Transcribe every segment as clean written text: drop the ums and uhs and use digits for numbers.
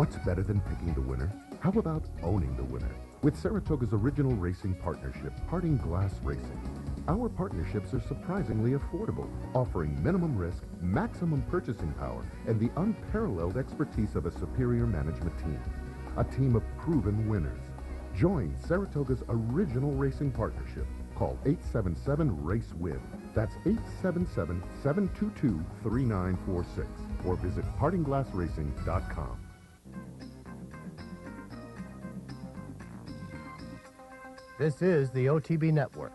What's better than picking the winner? How about owning the winner? With Saratoga's original racing partnership, Harding Glass Racing. Our partnerships are surprisingly affordable, offering minimum risk, maximum purchasing power, and the unparalleled expertise of a superior management team. A team of proven winners. Join Saratoga's original racing partnership. Call 877-RACE-WIN. That's 877-722-3946. Or visit HardingGlassRacing.com. This is the OTB Network.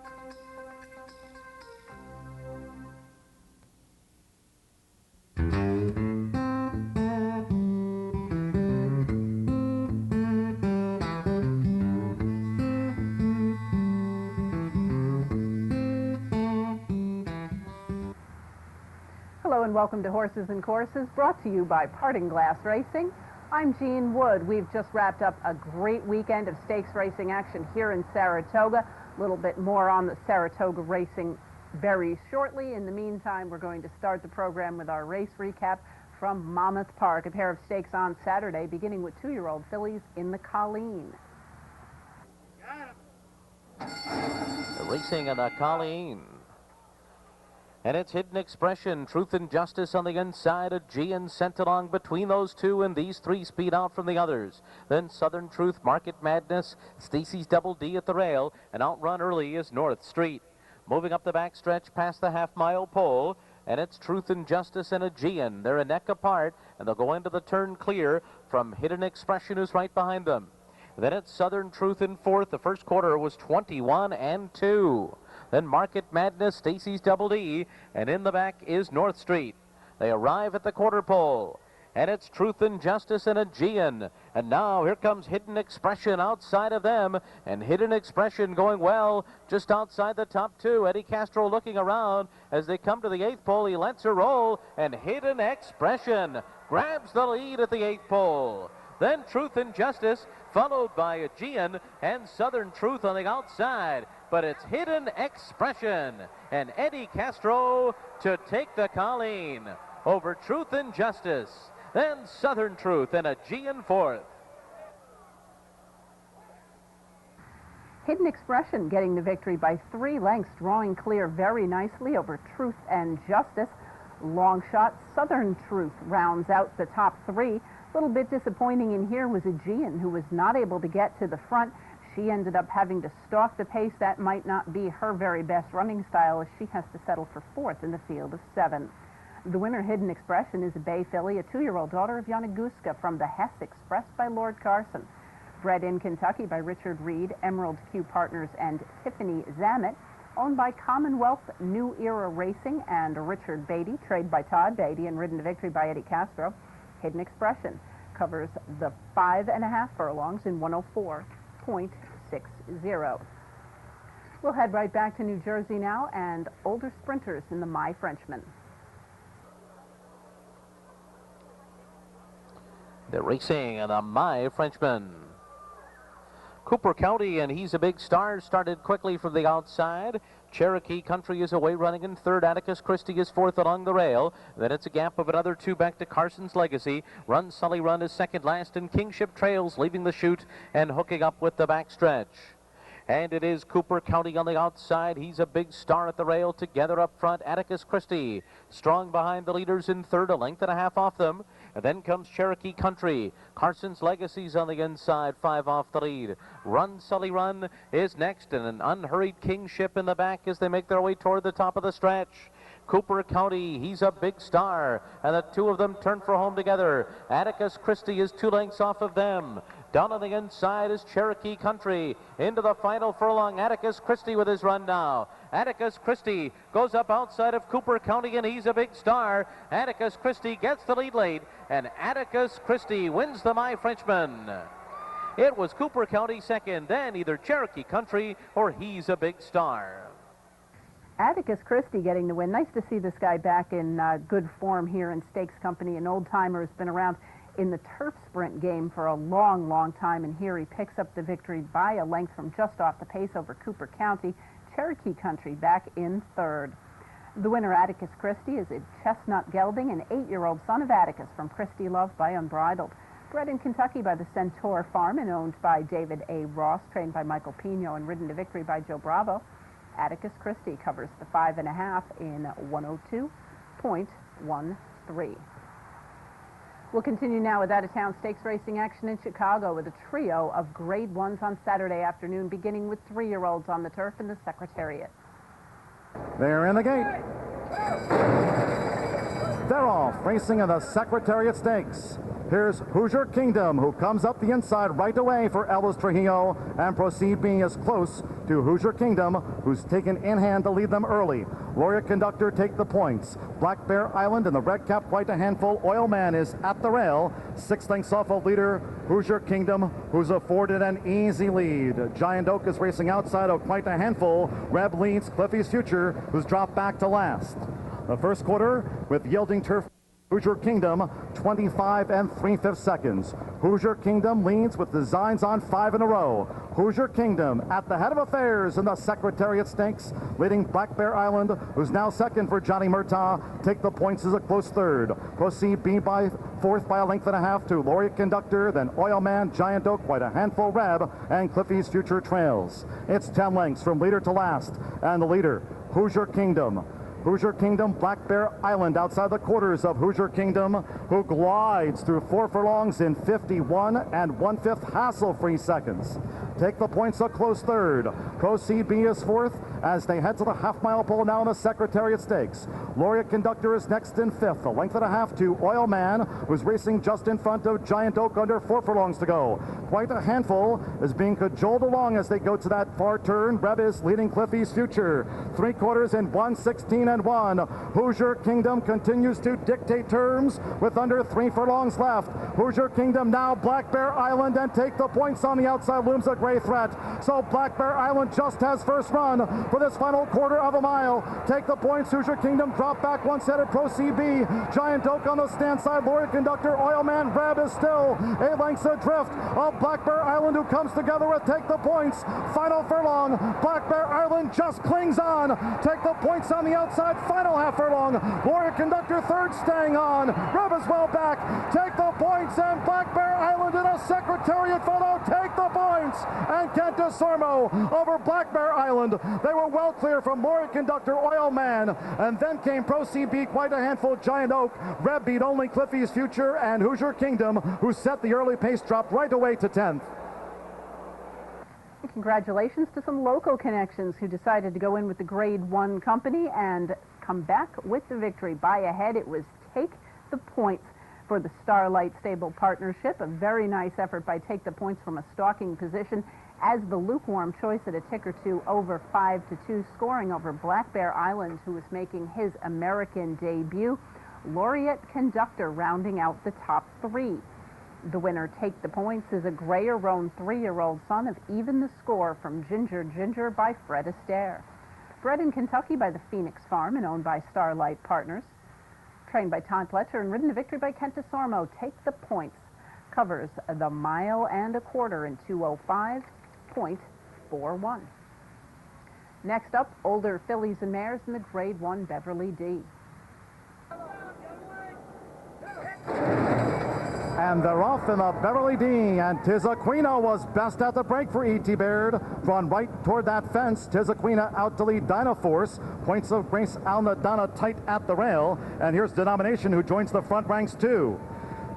Hello and welcome to Horses and Courses, brought to you by Harding Glass Racing. I'm Jean Wood. We've just wrapped up a great weekend of stakes racing action here in Saratoga. A little bit more on the Saratoga racing very shortly. In the meantime, we're going to start the program with our race recap from Monmouth Park. A pair of stakes on Saturday, beginning with 2-year-old fillies in the Colleen. Racing in the Colleen. And it's Hidden Expression, Truth and Justice on the inside. Aegean sent along between those two, and these three speed out from the others. Then Southern Truth, Market Madness, Stacy's Double D at the rail, and outrun early is North Street. Moving up the backstretch past the half-mile pole, and it's Truth and Justice and Aegean. They're a neck apart, and they'll go into the turn clear from Hidden Expression, who's right behind them. Then it's Southern Truth in fourth. The first quarter was 21-2. Then Market Madness, Stacy's Double D, and in the back is North Street. They arrive at the quarter pole, and it's Truth and Justice and Aegean. And now here comes Hidden Expression outside of them, and Hidden Expression going well just outside the top two. Eddie Castro looking around as they come to the eighth pole. He lets her roll, and Hidden Expression grabs the lead at the eighth pole. Then Truth and Justice, followed by Aegean and Southern Truth on the outside. But it's Hidden Expression and Eddie Castro to take the Colleen over Truth and Justice. Then Southern Truth and Aegean fourth. Hidden Expression getting the victory by 3 lengths, drawing clear very nicely over Truth and Justice. Long shot, Southern Truth rounds out the top 3. A little bit disappointing in here was Aegean, who was not able to get to the front. She ended up having to stalk the pace. That might not be her very best running style, as she has to settle for 4th in the field of 7. The winner, Hidden Expression, is a bay filly, a 2-year-old daughter of Yanaguska from the Hess Express by Lord Carson. Bred in Kentucky by Richard Reed, Emerald Q Partners, and Tiffany Zamet. Owned by Commonwealth New Era Racing and Richard Beatty, trained by Todd Beatty, and ridden to victory by Eddie Castro. Hidden Expression covers the 5.5 furlongs in 104.60. We'll head right back to New Jersey now, and older sprinters in the My Frenchman. They're racing in the My Frenchman. Cooper County, and he's a big star, started quickly from the outside. Cherokee Country is away running in third. Atticus Christie is fourth along the rail. Then it's a gap of another 2 back to Carson's Legacy. Run Sully Run is second last, and Kingship Trails leaving the chute and hooking up with the backstretch. And it is Cooper County on the outside. He's a big star at the rail. Together up front, Atticus Christie. Strong behind the leaders in third, a length and a half off them. And then comes Cherokee Country. Carson's Legacy's on the inside, 5 off the lead. Run Sully Run is next, and an unhurried Kingship in the back as they make their way toward the top of the stretch. Cooper County, he's a big star, and the two of them turn for home together. Atticus Christie is 2 lengths off of them. Down on the inside is Cherokee Country. Into the final furlong, Atticus Christie with his run now. Atticus Christie goes up outside of Cooper County, and he's a big star. Atticus Christie gets the lead late, and Atticus Christie wins the My Frenchman. It was Cooper County second, then either Cherokee Country or He's a Big Star. Atticus Christie getting the win. Nice to see this guy back in good form here in Stakes Company. An old-timer has been around in the turf sprint game for a long, long time, and here he picks up the victory by a length from just off the pace over Cooper County. Cherokee Country back in third. The winner, Atticus Christie, is a Chestnut Gelding, an 8-year-old son of Atticus from Christie Love by Unbridled. Bred in Kentucky by the Centaur Farm and owned by David A. Ross, trained by Michael Pino and ridden to victory by Joe Bravo. Atticus Christie covers the 5.5 in 102.13. We'll continue now with out-of-town stakes racing action in Chicago with a trio of Grade 1s on Saturday afternoon, beginning with 3-year-olds on the turf in the Secretariat. They're in the gate. They're off, racing in the Secretariat Stakes. Here's Hoosier Kingdom, who comes up the inside right away for Elvis Trujillo, and Proceed being as close to Hoosier Kingdom, who's taken in hand to lead them early. Laureate Conductor take the points. Black Bear Island and the red cap quite a handful. Oil Man is at the rail. 6 lengths off of leader Hoosier Kingdom, who's afforded an easy lead. Giant Oak is racing outside of quite a handful. Reb leads Cliffy's Future, who's dropped back to last. The first quarter with Yielding Turf. Hoosier Kingdom, 25 3/5 seconds. Hoosier Kingdom leads with designs on 5 in a row. Hoosier Kingdom at the head of affairs in the Secretariat Stakes, leading Black Bear Island, who's now second for Johnny Murtaugh. Take the points as a close third. Proceed B by fourth by a length and a half to Laureate Conductor, then Oil Man, Giant Oak, quite a handful, Reb, and Cliffy's Future trails. It's 10 lengths from leader to last, and the leader, Hoosier Kingdom. Hoosier Kingdom, Black Bear Island outside the quarters of Hoosier Kingdom, who glides through 4 furlongs in 51 1/5 hassle-free seconds. Take the points a close third. Proceed B is fourth as they head to the half-mile pole now in the Secretariat Stakes. Laureate Conductor is next in fifth, a length and a half to Oil Man, who's racing just in front of Giant Oak under 4 furlongs to go. Quite a handful is being cajoled along as they go to that far turn. Reb is leading Cliffy's Future. 3/4 in 1:16.1. Hoosier Kingdom continues to dictate terms with under 3 furlongs left. Hoosier Kingdom now Black Bear Island, and Take the Points on the outside looms a great threat. So Black Bear Island just has first run for this final quarter of a mile. Take the Points, Hoosier Kingdom drop back once headed Proceed B. Giant Oak on the stand side. Laureate Conductor, Oil Man, Reb is still 8 lengths adrift of Black Bear Island, who comes together with Take the Points. Final furlong. Black Bear Island just clings on. Take the Points on the outside. Final half furlong. Laureate Conductor third, staying on. Reb is well back. Take the Points, and Black Bear Island in a Secretariat photo. Take the Points, and Kent DeSormo over Black Bear Island. They were well clear from Laureate Conductor, Oil Man, and then came Proceed B, quite a handful, Giant Oak. Reb beat only Cliffy's Future, and Hoosier Kingdom, who set the early pace, dropped right away to 10th. Congratulations to some local connections who decided to go in with the Grade 1 company and come back with the victory. By ahead, it was Take the Points for the Starlight Stable Partnership. A very nice effort by Take the Points from a stalking position as the lukewarm choice at a tick or two over 5-2, scoring over Black Bear Island, who was making his American debut. Laureate Conductor rounding out the top 3. The winner, Take the Points, is a Grayer Roan 3-year-old son of Even the Score from Ginger Ginger by Fred Astaire. Bred in Kentucky by the Phoenix Farm and owned by Starlight Partners. Trained by Todd Fletcher and ridden to victory by Kent DeSormo, Take the Points covers the 1.25 miles in 2:05.41. Next up, older fillies and mares in the Grade 1 Beverly D. And they're off in the Beverly D, and Tizaquina was best at the break for E.T. Baird. Drawn right toward that fence, Tizaquina out to lead Dynaforce. Points of Grace Alnadonna tight at the rail. And here's Denomination, who joins the front ranks too.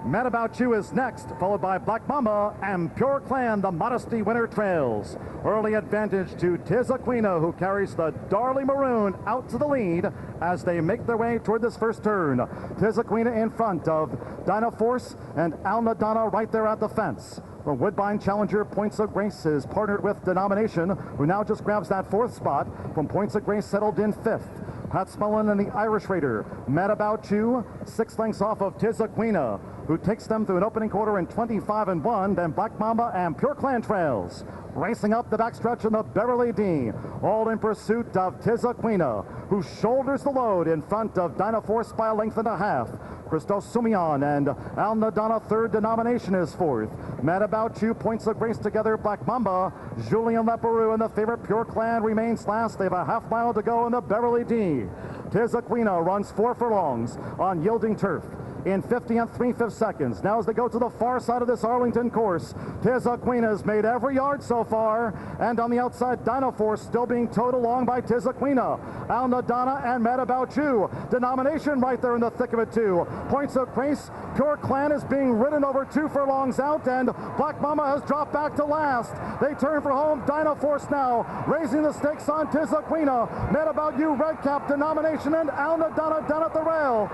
Mad About You is next, followed by Black Mamba and Pure Clan, the Modesty winner, trails. Early advantage to Tizaquina, who carries the Darley Maroon out to the lead as they make their way toward this first turn. Tizaquina in front of Dynaforce and Alnadonna right there at the fence. The Woodbine Challenger, Points of Grace, is partnered with Denomination, who now just grabs that 4th spot from Points of Grace, settled in 5th. Pat Smullen and the Irish Raider, Mad About You, 6 lengths off of Tizaquina, who takes them through an opening quarter in 25-1. Then Black Mamba and Pure Clan trails. Racing up the backstretch in the Beverly D, all in pursuit of Tizaquina, who shoulders the load in front of Dynaforce by a length and a half. Christos Sumion and Alnadonna, third. Denomination is fourth. Mad About You, Points of Grace together, Black Mamba. Julien Leperoux and the favorite Pure Clan remains last. They have a half mile to go in the Beverly D. Tizaquina runs 4 furlongs on yielding turf. in 50 and 3/5 seconds. Now as they go to the far side of this Arlington course, Tizaquina has made every yard so far, and on the outside, Dynaforce still being towed along by Tizaquina. Al Nadana and Mad About You. Denomination right there in the thick of it too. Points of Grace, Pure Clan is being ridden over 2 furlongs out, and Black Mama has dropped back to last. They turn for home. Dynaforce now raising the stakes on Tizaquina. Mad About You, Red Cap, Denomination, and Al Nadana down at the rail.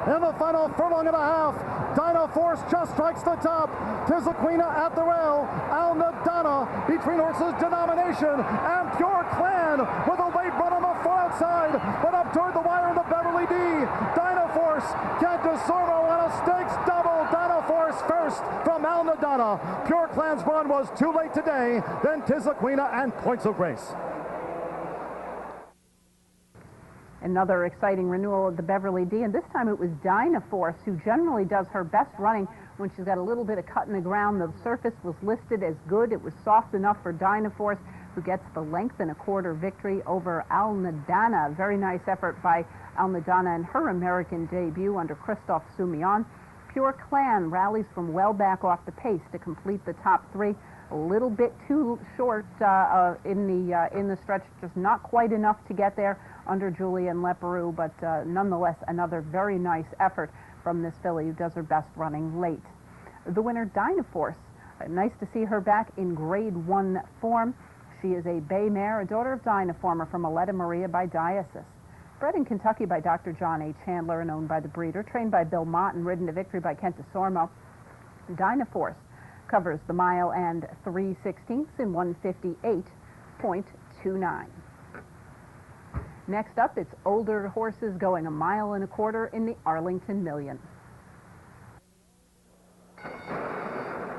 In the final furlong and a half, Dynaforce just strikes the top. Tizaquina at the rail. Al Nadana between horses Denomination and Pure Clan with a late run on the far outside, but up toward the wire in the Beverly D. Dynaforce, Cantasormo on a stakes double. Dynaforce first from Al Nadana. Pure Clan's run was too late today. Then Tizaquina and Points of Grace. Another exciting renewal of the Beverly D, and this time it was Dynaforce, who generally does her best running when she's got a little bit of cut in the ground. The surface was listed as good. It was soft enough for Dynaforce, who gets the 1.25 length victory over Al Nadana. Very nice effort by Al Nadana in her American debut under Christophe Soumillon. Pure Clan rallies from well back off the pace to complete the top 3. A little bit too short in the stretch, just not quite enough to get there under Julien Leparoux, but nonetheless another very nice effort from this filly who does her best running late. The winner, Dynaforce, nice to see her back in Grade 1 form. She is a bay mare, a daughter of Dynaformer from Aletta Maria by Diocese. Bred in Kentucky by Dr. John A. Chandler and owned by the breeder, trained by Bill Mott and ridden to victory by Cantasormo. Dynaforce covers the mile and 3/16 in 158.29. Next up, it's older horses going 1.25 miles in the Arlington Million.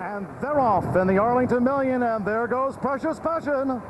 And they're off in the Arlington Million, and there goes Precious Passion.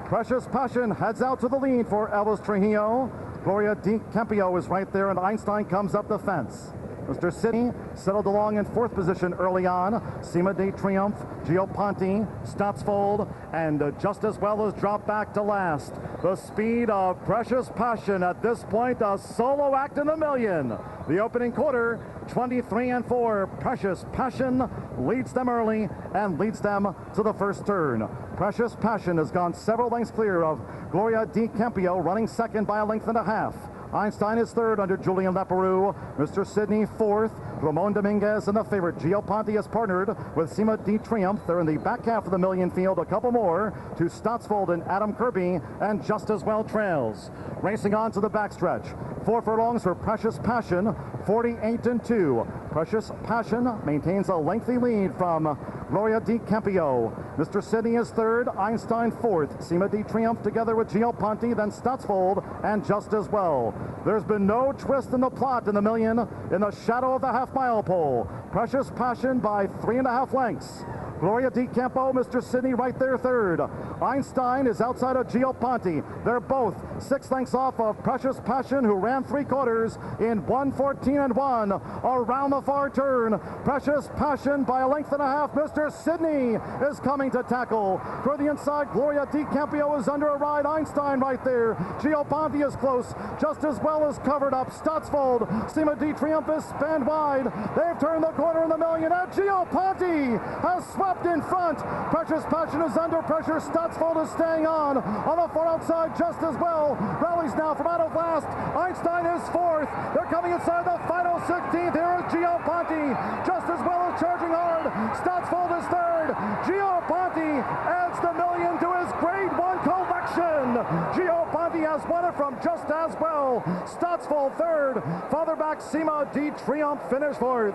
Precious Passion heads out to the lead for Elvis Trujillo. Gloria Di Campio is right there, and Einstein comes up the fence. Mr. Sidney settled along in 4th position early on. Cima de Triumph, Gio Ponti, Stotsfold, and just as well as dropped back to last. The speed of Precious Passion at this point, a solo act in the Million. The opening quarter, 23-4. Precious Passion leads them early and leads them to the first turn. Precious Passion has gone several lengths clear of Gloria Di Campio, running second by 1.5 lengths. Einstein is third under Julien Leparoux. Mr. Sidney fourth. Ramon Dominguez and the favorite Gio Ponti has partnered with Cima de Triumph. They're in the back half of the Million field. A couple more to Stotsfold and Adam Kirby, and just as well trails. Racing on to the backstretch. 4 furlongs for Precious Passion, 48-2. Precious Passion maintains a lengthy lead from Gloria Di Campio. Mr. Sidney is third, Einstein fourth. Cima de Triumph together with Gio Ponti, then Stotsfold, and just as well. There's been no twist in the plot in the Million in the shadow of the half-mile pole. Precious Passion by 3.5 lengths. Gloria Di Campo, Mr. Sidney right there third. Einstein is outside of Gio Ponti. They're both 6 lengths off of Precious Passion, who ran 3/4 in 1:14.1 around the far turn. Precious Passion by 1.5 lengths. Mr. Sidney is coming to tackle. For the inside, Gloria Di Campio is under a ride. Einstein right there. Gio Ponti is close, just as well as covered up. Stotsfold, Cima de Triumph is spanned wide. They've turned the corner in the Million, and Gio Ponti has swept in front. Precious Passion is under pressure. Stotsfold is staying on the far outside just as well. Rallies now from out of last. Einstein is fourth. They're coming inside the final 16th. Here is Gio Ponti, just as well as charging hard. Stotsfold is third. Gio Ponti adds the Million to his Grade 1 collection. Gio Ponti has won it from just as well. Stotsfold third. Farther back, Cima de Triumph finished fourth.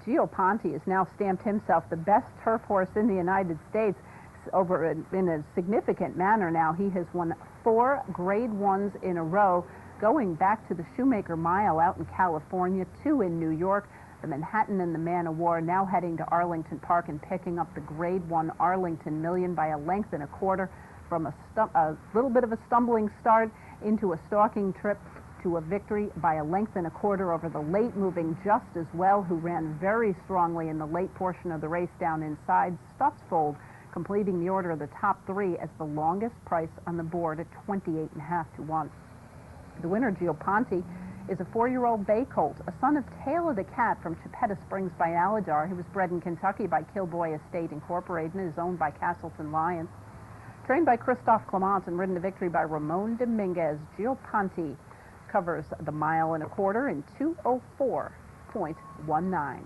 Gio Ponti has now stamped himself the best turf horse in the United States in a significant manner now. He has won 4 Grade 1s in a row, going back to the Shoemaker Mile out in California, 2 in New York, the Manhattan and the Man o' War, now heading to Arlington Park and picking up the Grade 1 Arlington Million by 1.25 lengths from a little bit of a stumbling start into a stalking trip to a victory by 1.25 lengths over the late moving Just As Well, who ran very strongly in the late portion of the race down inside. Stotsfold completing the order of the top 3 as the longest price on the board at 28.5 to 1. The winner, Gio Ponti, is a 4-year-old bay colt, a son of Tail the Cat from Chipetta Springs by Aladar. He was bred in Kentucky by Killboy Estate Incorporated and is owned by Castleton Lions. Trained by Christophe Clement and ridden to victory by Ramon Dominguez, Gio Ponti covers the 1.25 miles in 2:04.19.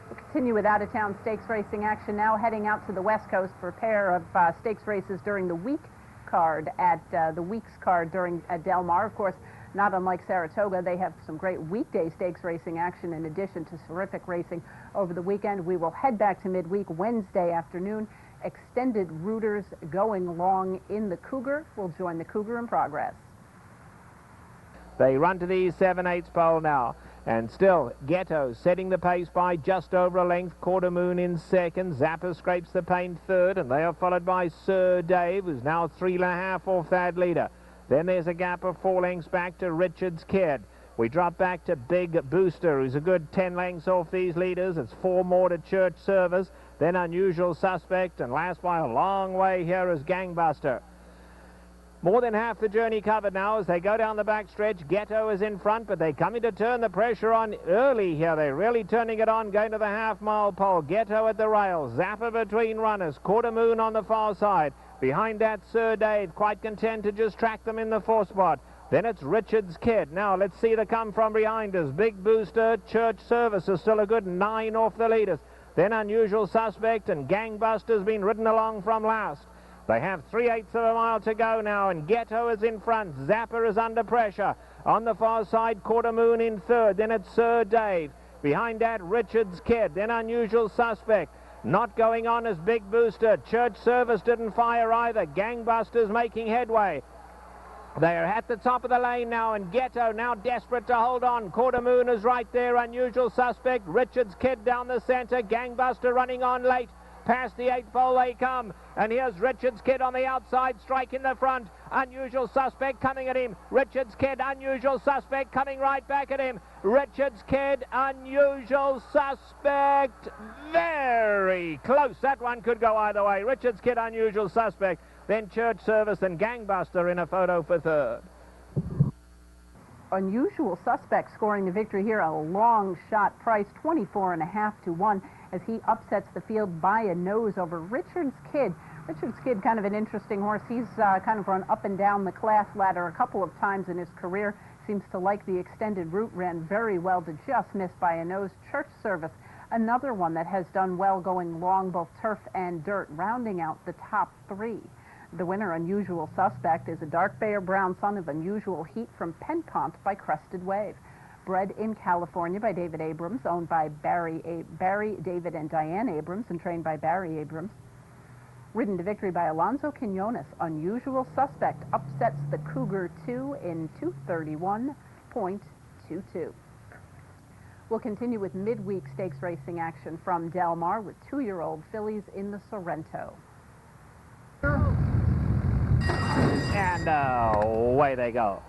We'll continue with out-of-town stakes racing action now, heading out to the West Coast for a pair of stakes races during the week card at the week's card at Del Mar. Of course, not unlike Saratoga, they have some great weekday stakes racing action in addition to terrific racing over the weekend. We will head back to midweek Wednesday afternoon. Extended rooters going long in the Cougar. We'll join the Cougar in progress. They run to the 7/8 pole now. And still, Ghetto setting the pace by just over a length. Quarter Moon in second. Zappa scrapes the paint third, and they are followed by Sir Dave, who's now 3.5 off that leader. Then there's a gap of 4 lengths back to Richard's Kid. We drop back to Big Booster, who's a good 10 lengths off these leaders. It's 4 more to Church Service, then Unusual Suspect, and last by a long way here is Gangbuster. More than half the journey covered now as they go down the back stretch. Ghetto is in front, but they're coming to turn the pressure on early here. They're really turning it on, going to the half-mile pole. Ghetto at the rail. Zappa between runners. Quarter Moon on the far side. Behind that, Sir Dave, quite content to just track them in the 4th spot. Then it's Richard's Kid. Now let's see the come from behind us. Big Booster, Church Service is still a good 9 off the leaders. Then Unusual Suspect and Gangbuster's been ridden along from last. They have 3/8 of a mile to go now, and Ghetto is in front. Zappa is under pressure. On the far side, Quarter Moon in third. Then it's Sir Dave. Behind that, Richard's Kid. Then Unusual Suspect. Not going on as Big Booster. Church Service didn't fire either. Gangbuster's making headway. They are at the top of the lane now, and Ghetto now desperate to hold on. Quarter Moon is right there. Unusual Suspect. Richard's Kid down the center. Gangbuster running on late. Past the 8th pole they come, and here's Richard's Kid on the outside, strike in the front. Unusual Suspect coming at him. Richard's Kid, Unusual Suspect coming right back at him. Richard's Kid, Unusual Suspect, very close. That one could go either way. Richard's Kid, Unusual Suspect, then Church Service and Gangbuster in a photo for third. Unusual Suspect scoring the victory here, a long shot price, 24.5 to 1, as he upsets the field by a nose over Richard's Kid. Richard's Kid, kind of an interesting horse. He's kind of run up and down the class ladder a couple of times in his career. Seems to like the extended route, ran very well to just miss by a nose. Church Service, another one that has done well going long, both turf and dirt, rounding out the top 3. The winner, Unusual Suspect, is a dark bay or brown son of Unusual Heat from Penpont by Crested Wave. Bred in California by David Abrams, owned by Barry, David, and Diane Abrams, and trained by Barry Abrams. Ridden to victory by Alonzo Quinones, Unusual Suspect upsets the Cougar 2 in 2:31.22. We'll continue with midweek stakes racing action from Del Mar with 2-year-old fillies in the Sorrento. And away they go.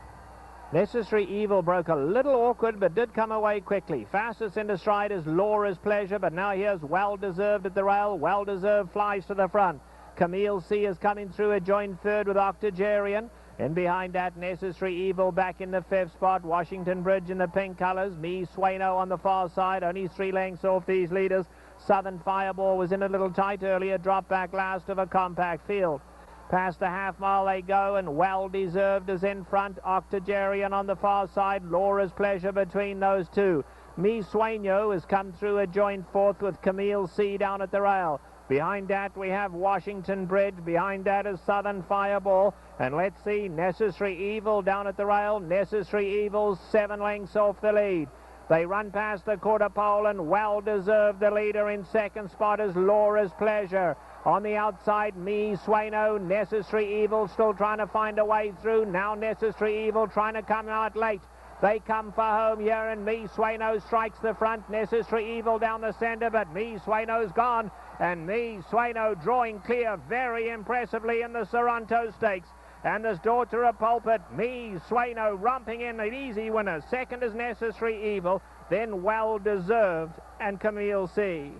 Necessary Evil broke a little awkward, but did come away quickly. Fastest into stride is Laura's Pleasure, but now here's Well Deserved at the rail. Well Deserved flies to the front. Camille C is coming through a joint third with Octogenarian. And behind that, Necessary Evil back in the 5th spot. Washington Bridge in the pink colors. Me Swaino on the far side, only 3 lengths off these leaders. Southern Fireball was in a little tight earlier, dropped back last of a compact field. Past the half-mile they go, and Well Deserved is in front. Octogenarian on the far side. Laura's Pleasure between those two. Me Sueño has come through a joint 4th with Camille C down at the rail. Behind that we have Washington Bridge. Behind that is Southern Fireball. And let's see, Necessary Evil down at the rail. Necessary Evil's 7 lengths off the lead. They run past the quarter pole, and Well Deserved, the leader. In 2nd spot is Laura's Pleasure. On the outside, Me Sueño. Necessary Evil still trying to find a way through. Now Necessary Evil trying to come out late. They come for home here, and Me Sueño strikes the front. Necessary Evil down the center, but Me Sueño's gone. And Me Sueño drawing clear very impressively in the Sorrento Stakes. And this Daughter of Pulpit, Me Sueño romping in an easy winner. 2nd is Necessary Evil, then Well Deserved and Camille C.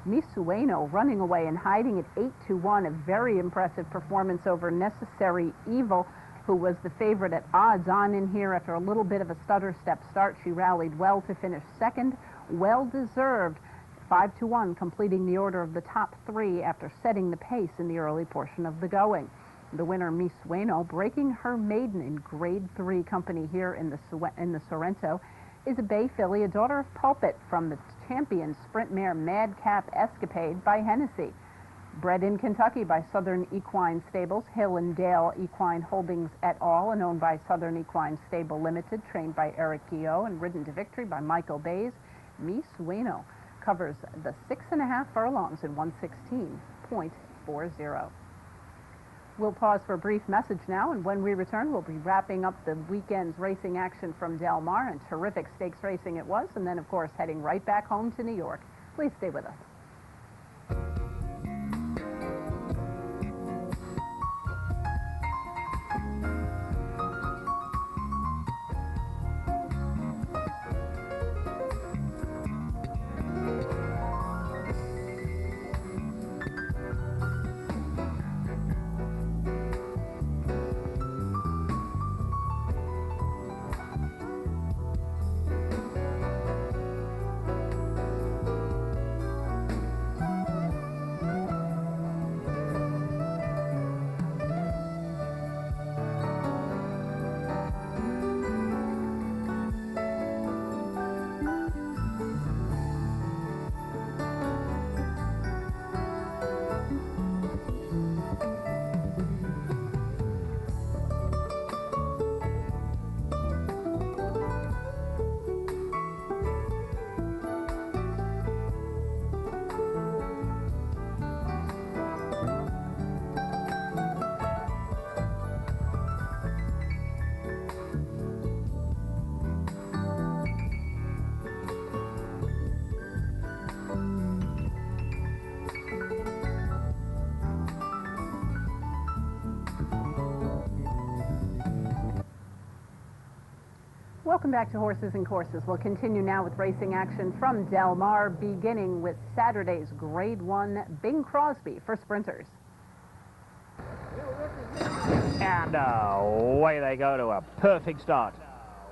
Me Sueño running away and hiding at 8 to 1, a very impressive performance over Necessary Evil. who was the favorite at odds on in here after a little bit of a stutter step start. She rallied well to finish second. Well deserved. 5-1, completing the order of the top three after setting the pace in the early portion of the going. The winner, Miss Bueno, breaking her maiden in Grade 3 company here in the Sorrento, is a Bay filly, a daughter of Pulpit, from the champion sprint mare Madcap Escapade by Hennessy. Bred in Kentucky by Southern Equine Stables, Hill and Dale Equine Holdings et al., and owned by Southern Equine Stable Limited, trained by Eric Guillot and ridden to victory by Michael Bays. Miss Bueno covers the 6.5 furlongs in 116.40. We'll pause for a brief message now, and when we return, we'll be wrapping up the weekend's racing action from Del Mar, and terrific stakes racing it was, and then, of course, heading right back home to New York. Please stay with us. Welcome back to Horses and Courses. We'll continue now with racing action from Del Mar, beginning with Saturday's Grade 1 Bing Crosby for sprinters. And away they go to a perfect start.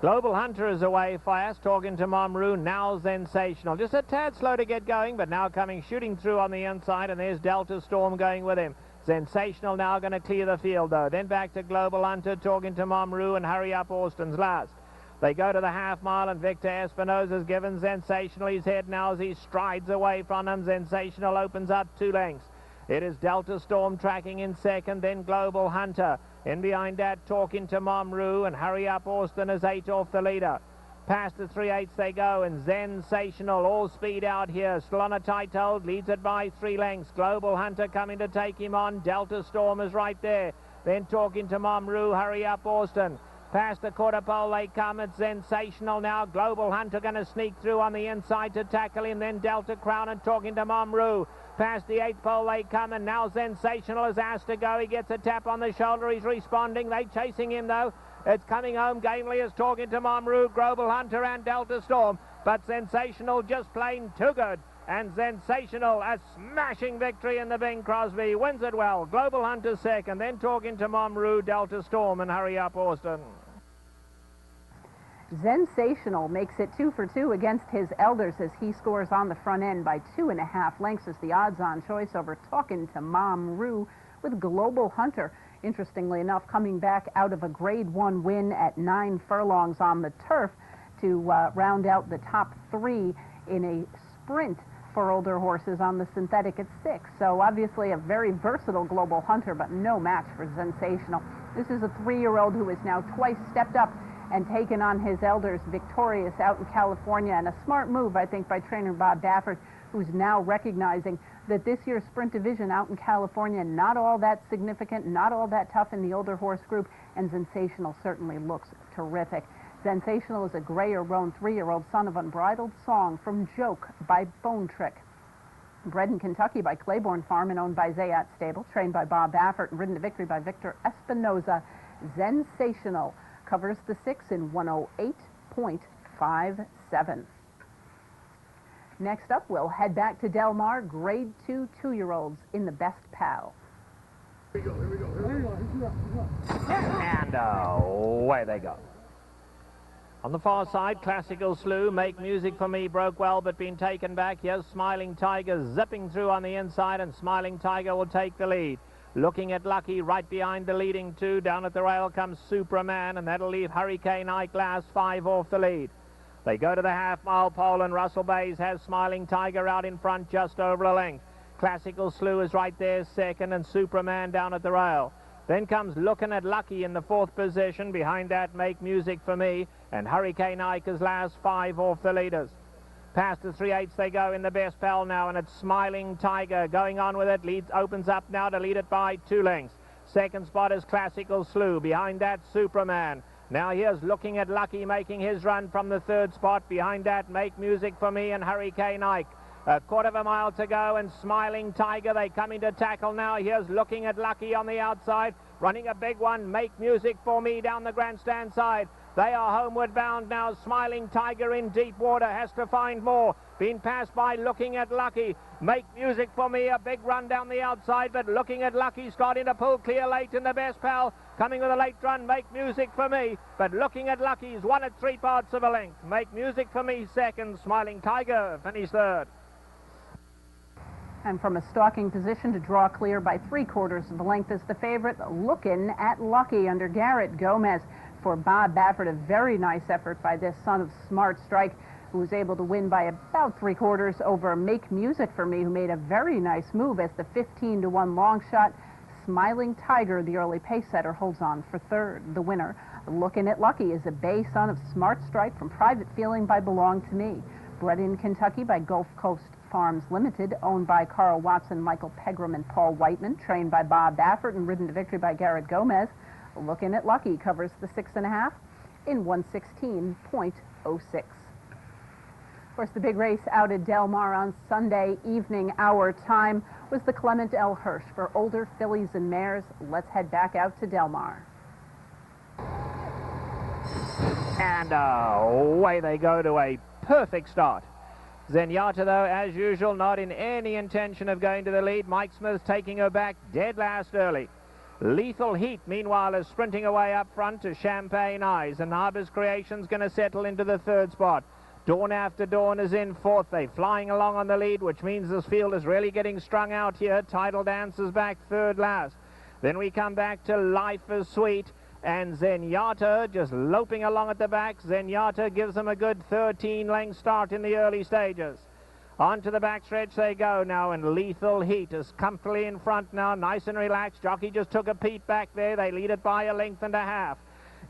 Global Hunter is away fast, talking to Momru. Now Sensational. Just a tad slow to get going, but now coming shooting through on the inside, and there's Delta Storm going with him. Sensational now going to clear the field, though. Then back to Global Hunter, talking to Momru, and Hurry Up Austin's last. They go to the half mile, and Victor Espinosa's given Sensational his head now as he strides away from him. Sensational opens up 2 lengths. It is Delta Storm tracking in second, then Global Hunter. In behind that, talking to Momru, and Hurry Up Austin is 8 off the leader. Past the 3/8 they go, and Sensational all speed out here. Still on a tight hold, leads it by 3 lengths. Global Hunter coming to take him on. Delta Storm is right there. Then talking to Momru, Hurry Up Austin. Past the quarter pole they come. It's Sensational now. Global Hunter going to sneak through on the inside to tackle him. Then Delta Crown and talking to Momru. Past the 8th pole they come, and now Sensational is asked to go. He gets a tap on the shoulder. He's responding. They chasing him though. It's coming home. Gamely is talking to Momru, Global Hunter and Delta Storm. But Sensational just plain too good. And Sensational, a smashing victory in the Bing Crosby, wins it well. Global Hunter second, then talking to Momru, Delta Storm and Hurry Up Austin. Sensational makes it 2 for 2 against his elders as he scores on the front end by 2.5 lengths as the odds-on choice over talking to Momru with Global Hunter. Interestingly enough, coming back out of a Grade 1 win at 9 furlongs on the turf to round out the top 3 in a sprint for older horses on the synthetic at 6. So obviously a very versatile Global Hunter, but no match for Sensational. This is a 3-year-old who has now twice stepped up and taken on his elders victorious out in California, and a smart move, I think, by trainer Bob Baffert, who's now recognizing that this year's sprint division out in California, not all that significant, not all that tough in the older horse group, and Sensational certainly looks terrific. Sensational is a gray or roan 3-year-old son of Unbridled Song from Joke by Bone Trick. Bred in Kentucky by Claiborne Farm and owned by Zayat Stable, trained by Bob Baffert and ridden to victory by Victor Espinosa. Sensational covers the 6 in 108.57. Next up, we'll head back to Del Mar, Grade 2 2-year-olds in the Best Pal. And away they go. On the far side, Classical Slew, Make Music for Me broke well but been taken back. Here's Smiling Tiger zipping through on the inside, and Smiling Tiger will take the lead. Looking at Lucky right behind the leading two. Down at the rail comes Superman, and that'll leave Hurricane Ike last 5 off the lead. They go to the half-mile pole, and Russell Bays has Smiling Tiger out in front just over a length. Classical Slew is right there second, and Superman down at the rail. Then comes Looking at Lucky in the 4th position. Behind that, Make Music for Me, and Hurricane Ike is last 5 off the leaders. Past the 3/8 they go in the best pal now, and it's Smiling Tiger going on with it. Opens up now to lead it by 2 lengths. Second spot is Classical Slew. Behind that, Superman. Now here's Looking at Lucky making his run from the 3rd spot. Behind that, Make Music for Me and Hurricane Ike. A 1/4 mile to go, and Smiling Tiger, they come into tackle now. Here's Looking at Lucky on the outside, running a big one. Make Music for Me down the grandstand side. They are homeward bound now. Smiling Tiger in deep water, has to find more. Been passed by Looking at Lucky. Make Music for Me, a big run down the outside, but Looking at Lucky's got into pull clear late in the best pal. Coming with a late run, Make Music for Me, but Looking at Lucky's won at 3 parts of a length. Make Music for Me second, Smiling Tiger finished third. And from a stalking position to draw clear by 3/4 of a length is the favorite, Looking at Lucky, under Garrett Gomez. For Bob Baffert, a very nice effort by this son of Smart Strike, who was able to win by about 3/4 over Make Music for Me, who made a very nice move as the 15-1 long shot. Smiling Tiger, the early pace setter, holds on for third. The winner, Looking at Lucky, is a bay son of Smart Strike from Private Feeling by Belong to Me. Bred in Kentucky by Gulf Coast Farms Limited, owned by Carl Watson, Michael Pegram, and Paul Whiteman, trained by Bob Baffert, and ridden to victory by Garrett Gomez. Looking at Lucky covers the 6.5 in 1:16.06. Of course, the big race out at Del Mar on Sunday evening, our time, was the Clement L. Hirsch for older fillies and mares. Let's head back out to Del Mar. And away they go to a perfect start. Zenyatta, though, as usual, not in any intention of going to the lead. Mike Smith taking her back dead last early. Lethal Heat, meanwhile, is sprinting away up front to Champagne Eyes, and Harbour's Creation's going to settle into the 3rd spot. Dawn After Dawn is in 4th. They're flying along on the lead, which means this field is really getting strung out here. Tidal Dance is back 3rd last. Then we come back to Life is Sweet, and Zenyatta just loping along at the back. Zenyatta gives them a good 13-length start in the early stages. On to the backstretch they go now, and Lethal Heat is comfortably in front now, nice and relaxed. Jockey just took a peep back there. They lead it by 1.5 lengths.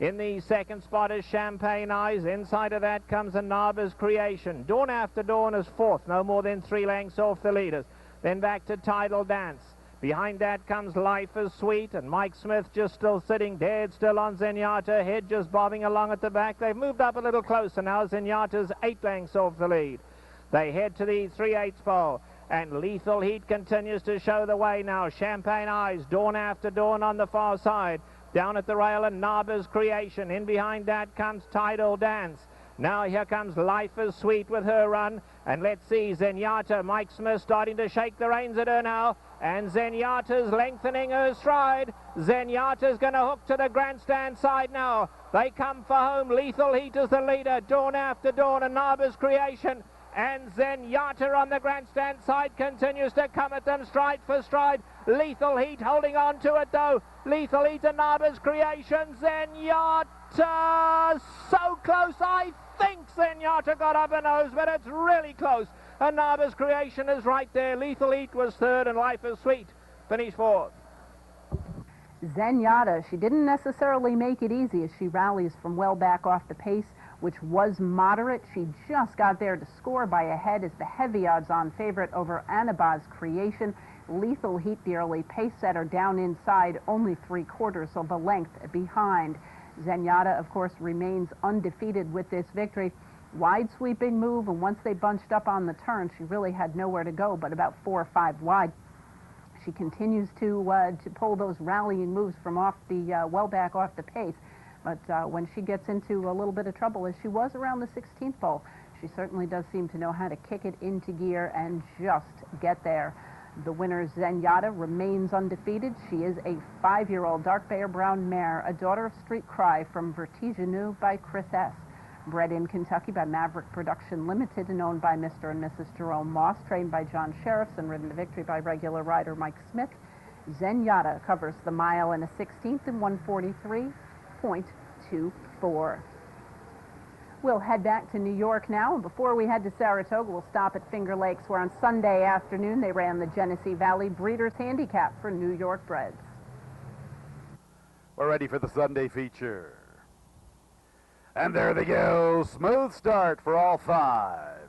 In the 2nd spot is Champagne Eyes. Inside of that comes Anaba's Creation. Dawn After Dawn is 4th, no more than 3 lengths off the leaders. Then back to Tidal Dance. Behind that comes Life is Sweet, and Mike Smith just still sitting dead still on Zenyatta. Head just bobbing along at the back. They've moved up a little closer now. Zenyatta's 8 lengths off the lead. They head to the 3/8 pole, and Lethal Heat continues to show the way now. Champagne Eyes, Dawn After Dawn on the far side. Down at the rail, and Naba's Creation. In behind that comes Tidal Dance. Now here comes Life is Sweet with her run. And let's see, Zenyatta, Mike Smith starting to shake the reins at her now. And Zenyatta's lengthening her stride. Zenyatta's going to hook to the grandstand side now. They come for home. Lethal Heat is the leader. Dawn After Dawn and Naba's Creation. And Zenyatta on the grandstand side continues to come at them stride for stride. Lethal Heat holding on to it though. Lethal Heat and Naba's Creation. Zenyatta so close. I think Zenyatta got up her nose, but it's really close. And Naba's Creation is right there. Lethal Heat was 3rd, and Life is Sweet finished 4th. Zenyatta, she didn't necessarily make it easy as she rallies from well back off the pace, which was moderate. She just got there to score by a head as the heavy odds-on favorite over Anaba's Creation. Lethal Heat, the early pace setter, down inside, only 3/4 of a length behind. Zenyatta, of course, remains undefeated with this victory. Wide sweeping move, and once they bunched up on the turn, she really had nowhere to go but about 4 or 5 wide. She continues to pull those rallying moves from off the well back off the pace. But when she gets into a little bit of trouble, as she was around the 16th pole, she certainly does seem to know how to kick it into gear and just get there. The winner, Zenyatta, remains undefeated. She is a 5-year-old dark Bear Brown mare, a daughter of Street Cry from Vertigineux by Chris S. Bred in Kentucky by Maverick Production Limited and owned by Mr. and Mrs. Jerome Moss, trained by John Sheriffs and ridden to victory by regular rider Mike Smith. Zenyatta covers the mile in a 16th in 143.24. We'll head back to New York now, and before we head to Saratoga, we'll stop at Finger Lakes, where on Sunday afternoon they ran the Genesee Valley Breeders' Handicap for New York breds. We're ready for the Sunday feature. And there they go. Smooth start for all 5.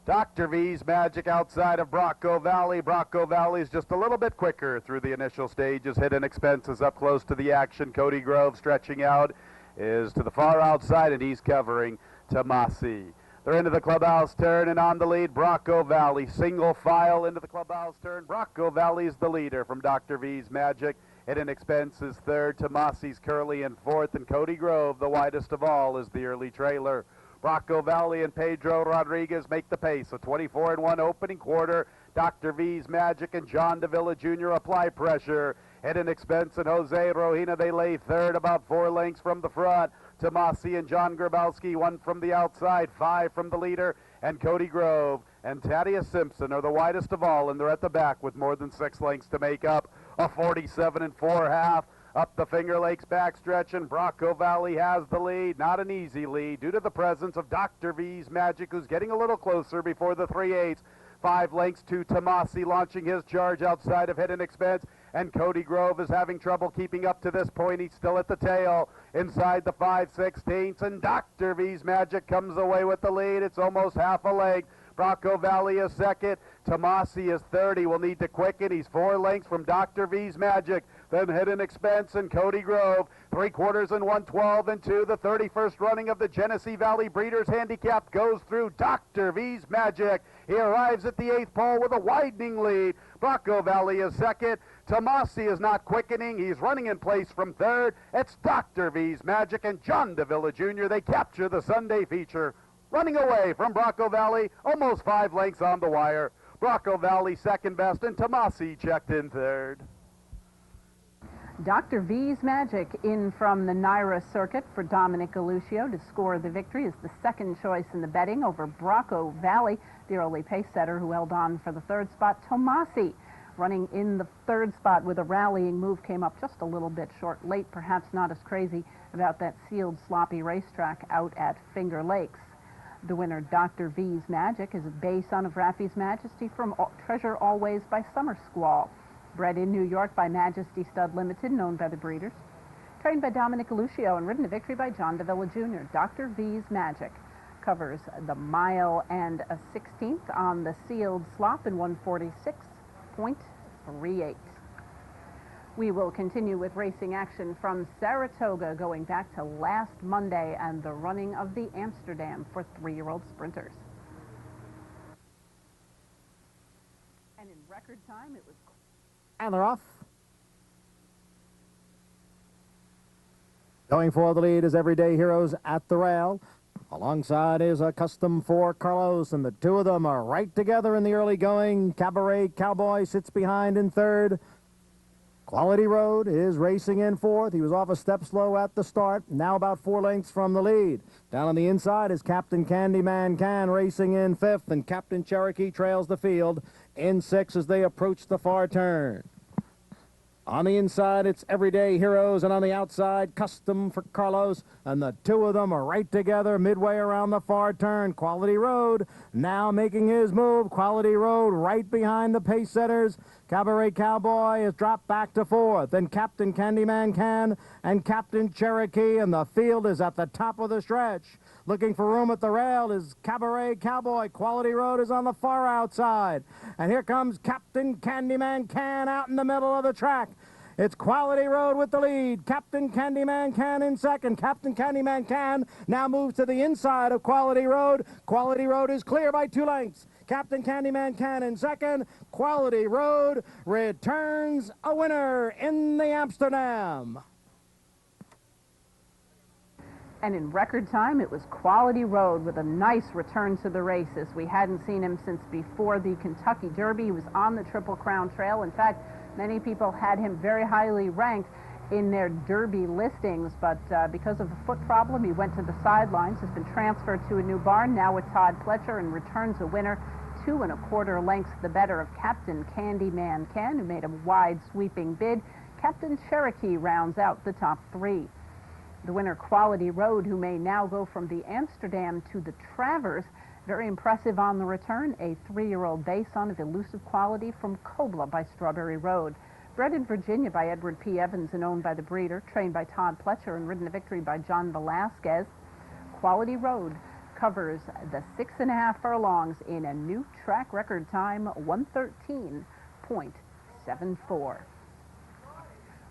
Dr. V's Magic outside of Bronco Valley. Bronco Valley is just a little bit quicker through the initial stages. Hidden Expenses up close to the action. Cody Grove stretching out is to the far outside, and he's covering Tomasi. They're into the clubhouse turn, and on the lead, Bronco Valley. Single file into the clubhouse turn. Bronco Valley is the leader from Dr. V's Magic. Hidden Expenses third. Tomasi's Curly in fourth, and Cody Grove, the widest of all, is the early trailer. Bronco Valley and Pedro Rodriguez make the pace. A 24-1 opening quarter. Dr. V's Magic and John Davila Jr. apply pressure. Hidden Expense and Jose Rohina, they lay third, about 4 lengths from the front. Tomasi and John Grabowski, 1 from the outside, 5 from the leader. And Cody Grove and Thaddeus Simpson are the widest of all, and they're at the back with more than 6 lengths to make up a 47 4/2. Up the Finger Lakes backstretch, and Bronco Valley has the lead. Not an easy lead due to the presence of Dr. V's Magic, who's getting a little closer before the 3/8. 5 lengths to Tomasi, launching his charge outside of Hidden Expense, and Cody Grove is having trouble keeping up to this point. He's still at the tail inside the 5/16, and Dr. V's Magic comes away with the lead. It's almost half a leg. Bronco Valley is second. Tomasi is third. He will need to quicken. He's 4 lengths from Dr. V's Magic. Then Hidden Expense and Cody Grove. 3/4 and 1/12 and 2. The 31st running of the Genesee Valley Breeders' Handicap goes through Dr. V's Magic. He arrives at the 8th pole with a widening lead. Bronco Valley is second. Tomasi is not quickening. He's running in place from third. It's Dr. V's Magic and John Davila Jr. They capture the Sunday feature. Running away from Bronco Valley, almost 5 lengths on the wire. Bronco Valley second best, and Tomasi checked in third. Dr. V's Magic in from the Naira circuit for Dominic Galuccio to score the victory is the second choice in the betting over Bronco Valley, the early pace setter who held on for the 3rd spot. Tomasi running in the 3rd spot with a rallying move, came up just a little bit short late, perhaps not as crazy about that sealed sloppy racetrack out at Finger Lakes. The winner, Dr. V's Magic, is a bay son of Raffy's Majesty from Treasure Always by Summer Squall. Bred in New York by Majesty Stud Limited, known by the breeders. Trained by Dominic Galuccio and ridden to victory by John Davila Jr. Dr. V's Magic covers the mile and a 16th on the sealed slop in 146.38. We will continue with racing action from Saratoga, going back to last Monday and the running of the Amsterdam for 3-year-old sprinters. And in record time, it was... And they're off. Going for the lead is Everyday Heroes at the rail. Alongside is a Custom for Carlos, and the two of them are right together in the early going. Cabaret Cowboy sits behind in third. Quality Road is racing in fourth. He was off a step slow at the start, now about 4 lengths from the lead. Down on the inside is Captain Candyman Can racing in fifth, and Captain Cherokee trails the field in sixth as they approach the far turn. On the inside, it's Everyday Heroes, and on the outside, Custom for Carlos, and the two of them are right together midway around the far turn. Quality Road now making his move. Quality Road right behind the pace setters. Cabaret Cowboy is dropped back to fourth. Then Captain Candyman Can and Captain Cherokee, and the field is at the top of the stretch. Looking for room at the rail is Cabaret Cowboy. Quality Road is on the far outside. And here comes Captain Candyman Can out in the middle of the track. It's Quality Road with the lead. Captain Candyman Can in second. Captain Candyman Can now moves to the inside of Quality Road. Quality Road is clear by 2 lengths. Captain Candyman Can in second. Quality Road returns a winner in the Amsterdam. And in record time, it was Quality Road with a nice return to the races. We hadn't seen him since before the Kentucky Derby. He was on the Triple Crown Trail. In fact, many people had him very highly ranked in their Derby listings, but because of a foot problem, he went to the sidelines, has been transferred to a new barn, now with Todd Pletcher, and returns a winner 2 1/4 lengths the better of Captain Candyman Ken, who made a wide sweeping bid. Captain Cherokee rounds out the top 3. The winner, Quality Road, who may now go from the Amsterdam to the Travers. Very impressive on the return, a 3-year-old bay son of elusive quality from Kobla by Strawberry Road. Bred in Virginia by Edward P. Evans and owned by the breeder, trained by Todd Pletcher and ridden to victory by John Velasquez. Quality Road covers the 6.5 furlongs in a new track record time, 1:13.74.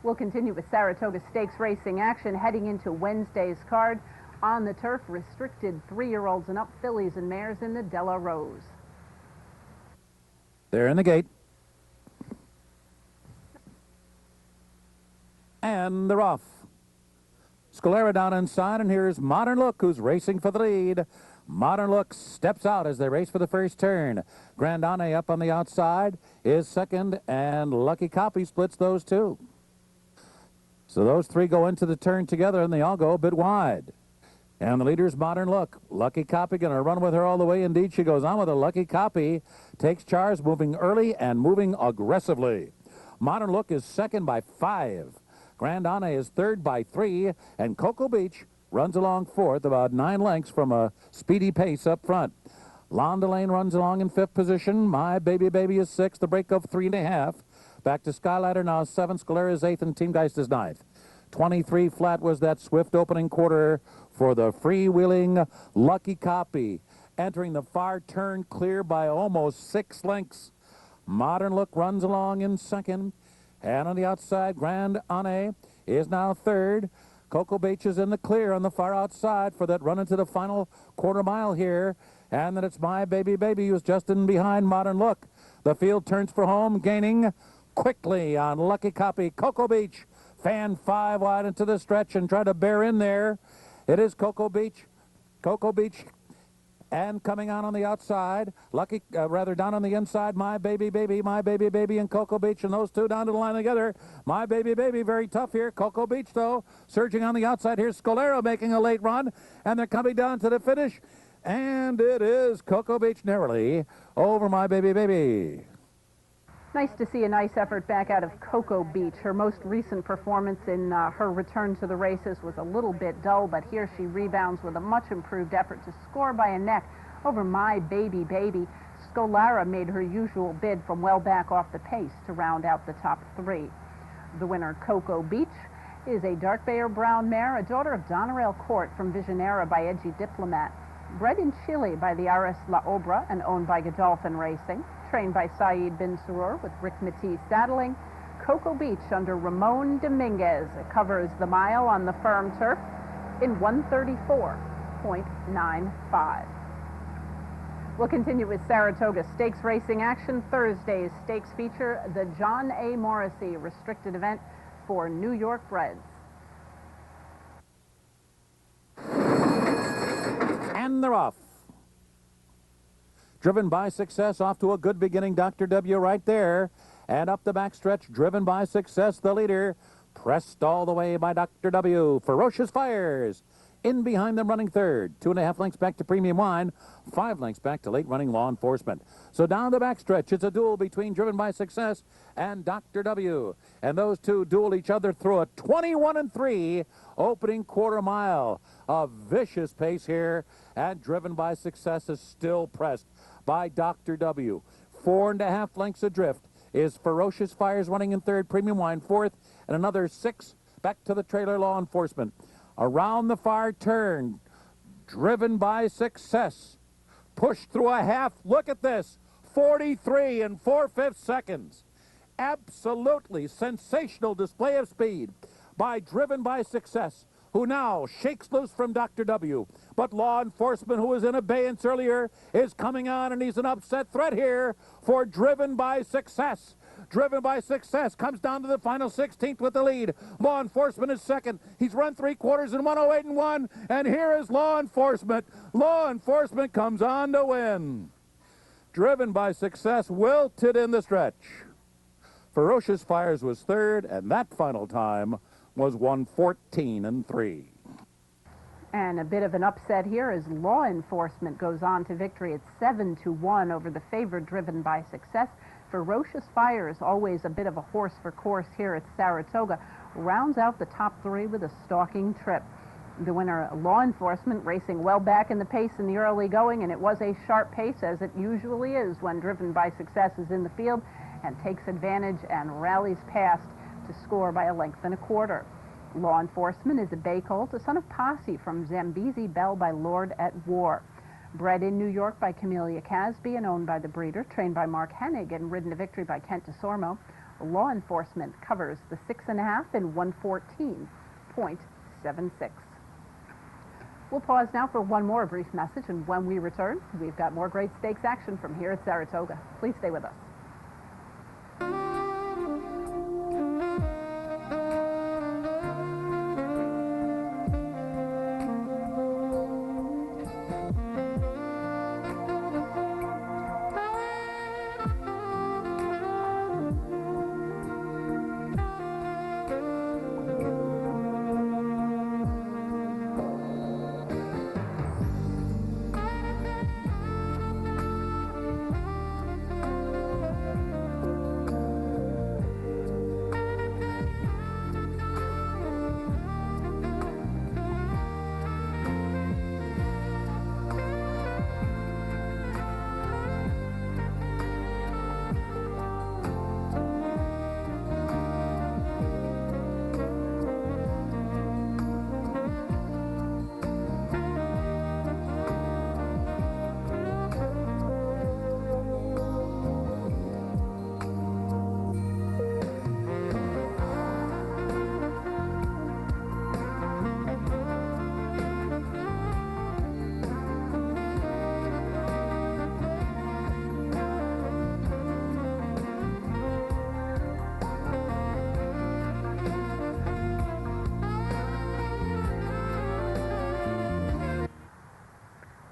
We'll continue with Saratoga Stakes racing action heading into Wednesday's card. On the turf, restricted 3-year-olds and up, fillies and mares in the Della Rose. They're in the gate. And they're off. Scalera down inside, and here's Modern Look, who's racing for the lead. Modern Look steps out as they race for the first turn. Grandane up on the outside is second, and Lucky Copy splits those two. So those 3 go into the turn together, and they all go a bit wide. And the leader's Modern Look. Lucky Copy going to run with her all the way. Indeed, she goes on with a Lucky Copy. Takes charge, moving early and moving aggressively. Modern Look is second by 5. Grandane is third by 3. And Cocoa Beach runs along fourth, about 9 lengths from a speedy pace up front. Londa Lane runs along in 5th position. My Baby Baby is 6th, the break of 3.5. Back to Skylighter now 7th, Scalera is 8th, and Team Geist is 9th. 23 flat was that swift opening quarter for the freewheeling Lucky Copy. Entering the far turn clear by almost 6 lengths. Modern Look runs along in second. And on the outside, Grand Ane is now third. Cocoa Beach is in the clear on the far outside for that run into the final quarter mile here. And then it's My Baby Baby who's just in behind Modern Look. The field turns for home, gaining quickly on Lucky Copy. Cocoa Beach fan 5 wide into the stretch and try to bear in there. It is Cocoa Beach. Cocoa Beach and coming on the outside. Lucky, down on the inside. My Baby Baby, My Baby Baby, and Cocoa Beach, and those two down to the line together. My Baby Baby, very tough here. Cocoa Beach, though, surging on the outside. Here's Scalera making a late run, and they're coming down to the finish. And it is Cocoa Beach narrowly over My Baby Baby. Nice to see a nice effort back out of Cocoa Beach. Her most recent performance in her return to the races was a little bit dull, but here she rebounds with a much improved effort to score by a neck over My Baby Baby. Scalera made her usual bid from well back off the pace to round out the top 3. The winner, Cocoa Beach, is a dark bay or brown mare, a daughter of Donerail Court from Visionera by Edgy Diplomat. Bred in Chile by the RS La Obra and owned by Godolphin Racing. Trained by Saeed Bin Surur with Rick Matee saddling. Cocoa Beach under Ramon Dominguez. It covers the mile on the firm turf in 1:34.95. We'll continue with Saratoga Stakes racing action. Thursday's stakes feature the John A. Morrissey restricted event for New York breds. And they're off. Driven by Success, off to a good beginning. Dr. W right there. And up the backstretch, Driven by Success, the leader. Pressed all the way by Dr. W. Ferocious Fires. In behind them, running third. 2.5 lengths back to Premium Wine. 5 lengths back to late running Law Enforcement. So down the backstretch, it's a duel between Driven by Success and Dr. W. And those two duel each other through a 21-3 opening quarter mile. A vicious pace here, and Driven by Success is still pressed by Dr. W. 4.5 lengths adrift is Ferocious Fires running in third, Premium Wine fourth, and another 6 back to the trailer Law Enforcement. Around the far turn, Driven by Success, pushed through a half. Look at this, 43 4/5 seconds. Absolutely sensational display of speed by Driven by Success, who now shakes loose from Dr. W. But Law Enforcement, who was in abeyance earlier, is coming on, and he's an upset threat here for Driven by Success. Driven by Success comes down to the final 16th with the lead. Law Enforcement is second. He's run 3/4 in 108.1, and here is Law Enforcement. Law Enforcement comes on to win. Driven by Success wilted in the stretch. Ferocious Fires was third, and that final time was 1:14.3. And a bit of an upset here as Law Enforcement goes on to victory at 7-1 over the favorite Driven by Success. Ferocious Fires, always a bit of a horse for course here at Saratoga, rounds out the top three with a stalking trip. The winner, Law Enforcement, racing well back in the pace in the early going, and it was a sharp pace, as it usually is when Driven by Success is in the field, and takes advantage and rallies past to score by 1.25 lengths. Law Enforcement is a bay colt, a son of Posse from Zambezi Bell by Lord at War. Bred in New York by Camellia Casby and owned by the breeder, trained by Mark Hennig and ridden to victory by Kent DeSormo, Law Enforcement covers the 6.5 in 114.76. We'll pause now for one more brief message, and when we return, we've got more great stakes action from here at Saratoga. Please stay with us.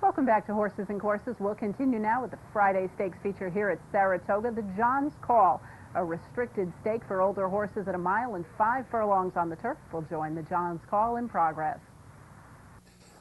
Welcome back to Horses and Courses. We'll continue now with the Friday Stakes feature here at Saratoga, the John's Call, a restricted stake for older horses at 1 mile and 5 furlongs on the turf. We'll join the John's Call in progress.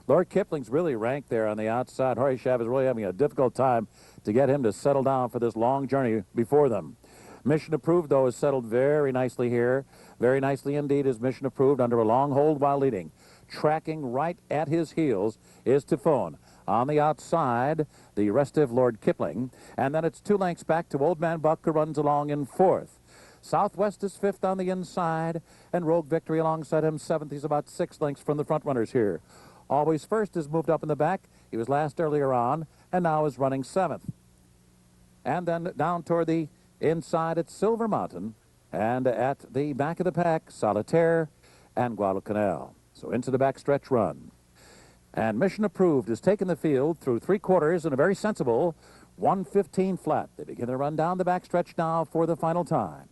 Lord Kipling's really ranked there on the outside. Horace Shav is really having a difficult time to get him to settle down for this long journey before them. Mission Approved, though, is settled very nicely here. Very nicely indeed is Mission Approved under a long hold while leading. Tracking right at his heels is Typhoon. On the outside, the restive Lord Kipling. And then it's 2 lengths back to Old Man Buck, who runs along in 4th. Southwest is 5th on the inside, and Rogue Victory alongside him 7th. He's about 6 lengths from the front runners here. Always First is moved up in the back. He was last earlier on, and now is running 7th. And then down toward the inside, it's Silver Mountain, and at the back of the pack, Solitaire and Guadalcanal. So into the backstretch run. And Mission Approved has taken the field through 3/4 in a very sensible 1:15 flat. They begin to run down the backstretch now for the final time.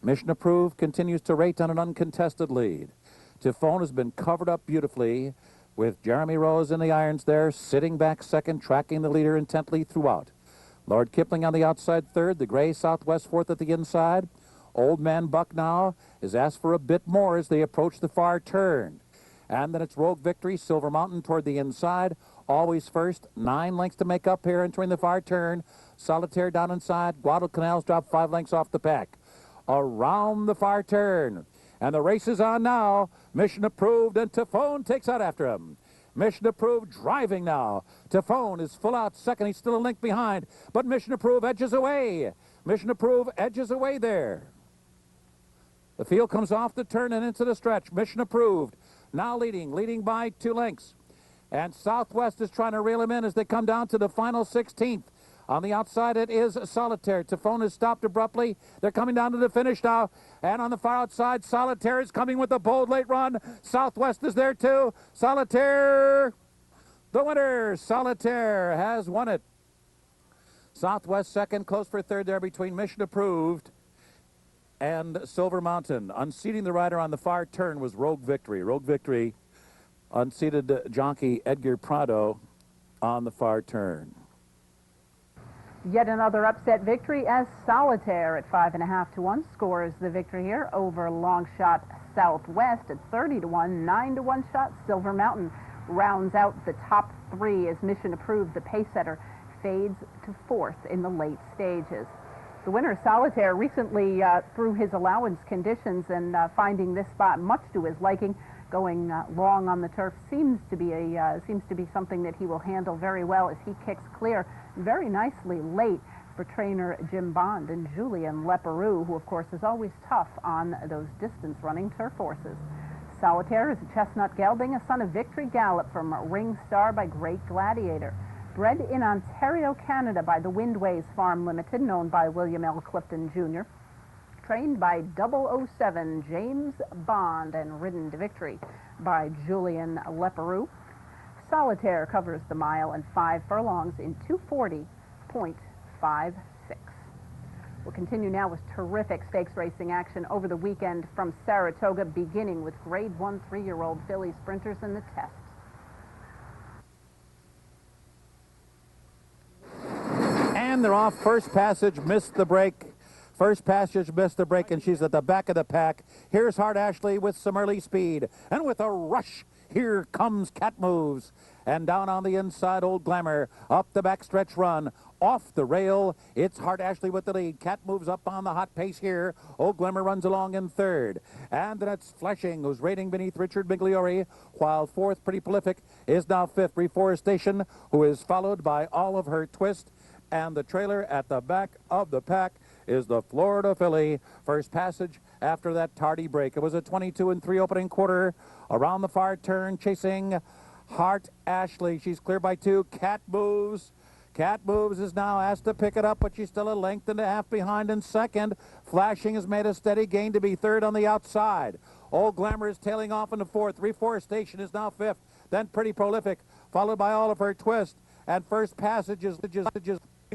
Mission Approved continues to rate on an uncontested lead. Typhoon has been covered up beautifully with Jeremy Rose in the irons there, sitting back second, tracking the leader intently throughout. Lord Kipling on the outside third, the gray Southwest 4th at the inside. Old Man Buck now is asked for a bit more as they approach the far turn. And then it's Rogue Victory, Silver Mountain toward the inside. Always First, 9 lengths to make up here entering the far turn. Solitaire down inside. Guadalcanal's dropped 5 lengths off the pack. Around the far turn. And the race is on now. Mission Approved, and Typhoon takes out after him. Mission Approved driving now. Typhoon is full out second. He's still a length behind, but Mission Approved edges away. Mission Approved edges away there. The field comes off the turn and into the stretch. Mission Approved now leading by 2 lengths. And Southwest is trying to reel him in as they come down to the final 16th. On the outside, it is Solitaire. Typhoon is stopped abruptly. They're coming down to the finish now. And on the far outside, Solitaire is coming with a bold late run. Southwest is there too. Solitaire, the winner. Solitaire has won it. Southwest second, close for third there between Mission Approved and Silver Mountain. Unseating the rider on the far turn was Rogue Victory. Rogue Victory unseated jockey Edgar Prado on the far turn. Yet another upset victory as Solitaire at 5.5 to 1 scores the victory here over Long Shot Southwest at 30 to 1. 9 to 1 shot. Silver Mountain rounds out the top three as Mission Approved, the pace setter, fades to fourth in the late stages. The winner, Solitaire, recently through his allowance conditions and finding this spot much to his liking, going long on the turf seems to be something that he will handle very well as he kicks clear very nicely late for trainer Jim Bond and Julien Leparoux, who of course is always tough on those distance running turf horses. Solitaire is a chestnut gelding, a son of Victory Gallop from Ring Star by Great Gladiator. Bred in Ontario, Canada by the Windways Farm Limited, known by William L. Clifton Jr. Trained by 007 James Bond and ridden to victory by Julien Leparoux. Solitaire covers the mile and 5 furlongs in 240.56. We'll continue now with terrific stakes racing action over the weekend from Saratoga, beginning with Grade 1 3-year-old filly sprinters in the test. And they're off. First Passage missed the break. First Passage missed the break, and she's at the back of the pack. Here's Hart Ashley with some early speed. And with a rush, here comes Cat Moves. And down on the inside, Old Glamour. Up the backstretch run. Off the rail, it's Hart Ashley with the lead. Cat Moves up on the hot pace here. Old Glamour runs along in third. And then it's Flashing, who's rating beneath Richard Migliore, while fourth, Pretty Prolific, is now fifth. Reforestation, who is followed by All of Her Twist. And the trailer at the back of the pack is the Florida filly. First Passage after that tardy break. It was a 22-3 opening quarter. Around the far turn, chasing Hart Ashley. She's clear by 2. Cat Moves. Cat Moves is now asked to pick it up, but she's still a length and a half behind in second. Flashing has made a steady gain to be third on the outside. Old Glamour is tailing off into fourth. Reforestation is now fifth. Then Pretty Prolific, followed by All of Her Twist. And First Passage is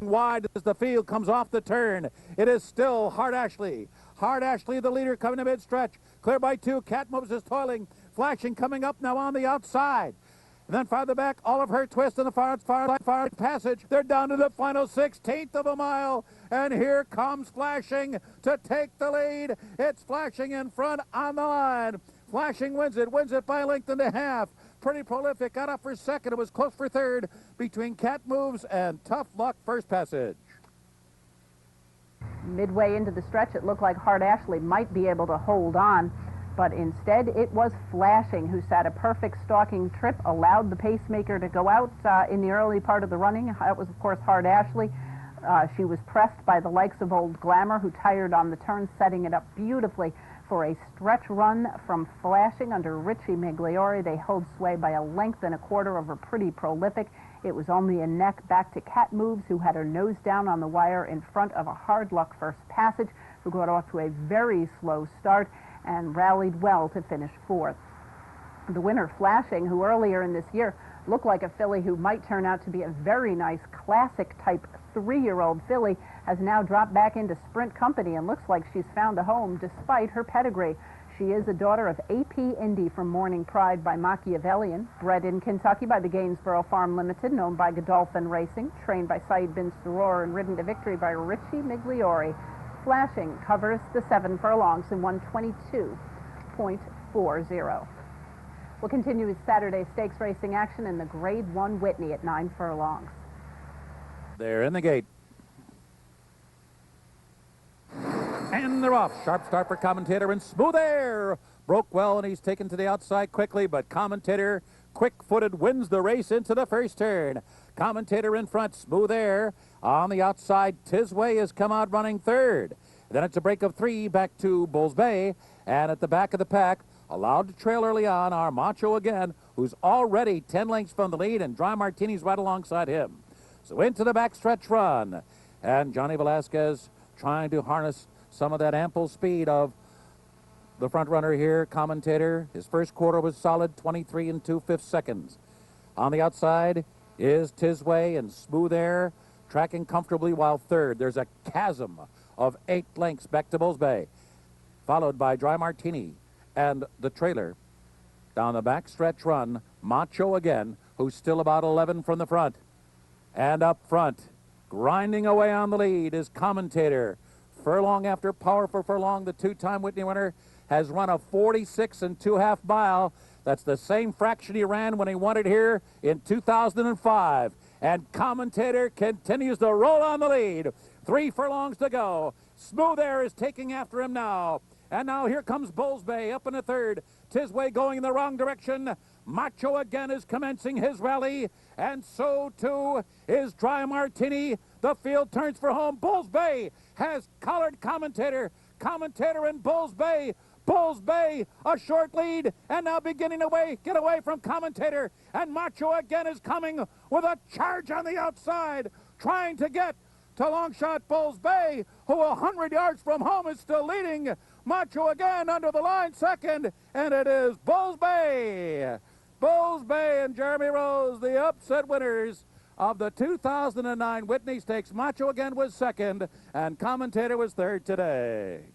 wide as the field comes off the turn. It is still Hart Ashley. Hart Ashley, the leader, coming to mid-stretch. Clear by 2. Cat Moves is toiling. Flashing coming up now on the outside. And then farther back, All of Her Twist in the far Passage. They're down to the final 16th of a mile. And here comes Flashing to take the lead. It's Flashing in front on the line. Flashing wins it by a length and a half. Pretty Prolific got up for second. It was close for third between Cat Moves and Tough Luck First Passage. Midway into the stretch, it looked like Hart Ashley might be able to hold on, but instead it was Flashing who sat a perfect stalking trip, allowed the pacemaker to go out in the early part of the running. That was, of course, Hart Ashley. She was pressed by the likes of Old Glamour, who tired on the turn, setting it up beautifully for a stretch run from Flashing under Richie Migliore. They held sway by a length and a quarter over Pretty Prolific. It was only a neck back to Cat Moves, who had her nose down on the wire in front of a Hard Luck First Passage, who got off to a very slow start and rallied well to finish fourth. The winner, Flashing, who earlier in this year looked like a filly who might turn out to be a very nice classic-type 3-year-old filly, has now dropped back into sprint company and looks like she's found a home despite her pedigree. She is a daughter of AP Indy from Morning Pride by Machiavellian, bred in Kentucky by the Gainesboro Farm Limited, known by Godolphin Racing, trained by Said bin Suror and ridden to victory by Richie Migliore. Flashing covers the 7 furlongs in 122.40. We'll continue with Saturday stakes racing action in the Grade 1 Whitney at 9 furlongs. They're in the gate. And they're off. Sharp start for Commentator, and Smooth Air broke well, and he's taken to the outside quickly, but Commentator, quick-footed, wins the race into the first turn. Commentator in front, Smooth Air on the outside. Tisway has come out running third. Then it's a break of 3 back to Bulls Bay, and at the back of the pack, allowed to trail early on, our Macho again, who's already 10 lengths from the lead, and Dry Martini's right alongside him. So into the backstretch run, and Johnny Velasquez trying to harness some of that ample speed of the front runner here, Commentator. His first quarter was solid, 23 2/5 seconds. On the outside is Tisway and Smooth Air tracking comfortably, while third. There's a chasm of 8 lengths back to Bulls Bay. followed by Dry Martini and the trailer. Down the backstretch run, Macho again, who's still about 11 from the front. And up front, grinding away on the lead, is Commentator. Furlong after Power for Furlong, the two-time Whitney winner, has run a 46 2/2 mile. That's the same fraction he ran when he won it here in 2005. And Commentator continues to roll on the lead. 3 furlongs to go. Smooth Air is taking after him now. And now here comes Bulls Bay up in the third. Tisway going in the wrong direction. Macho again is commencing his rally. And so too is Dry Martini. The field turns for home. Bulls Bay has collared Commentator. Commentator and Bulls Bay. Bulls Bay, a short lead, and now beginning to get away from Commentator. And Macho again is coming with a charge on the outside, trying to get to Longshot Bulls Bay, who 100 yards from home is still leading. Macho again under the line second, and it is Bulls Bay. Bulls Bay and Jeremy Rose, the upset winners of the 2009 Whitney Stakes. Macho again was second, and Commentator was third today.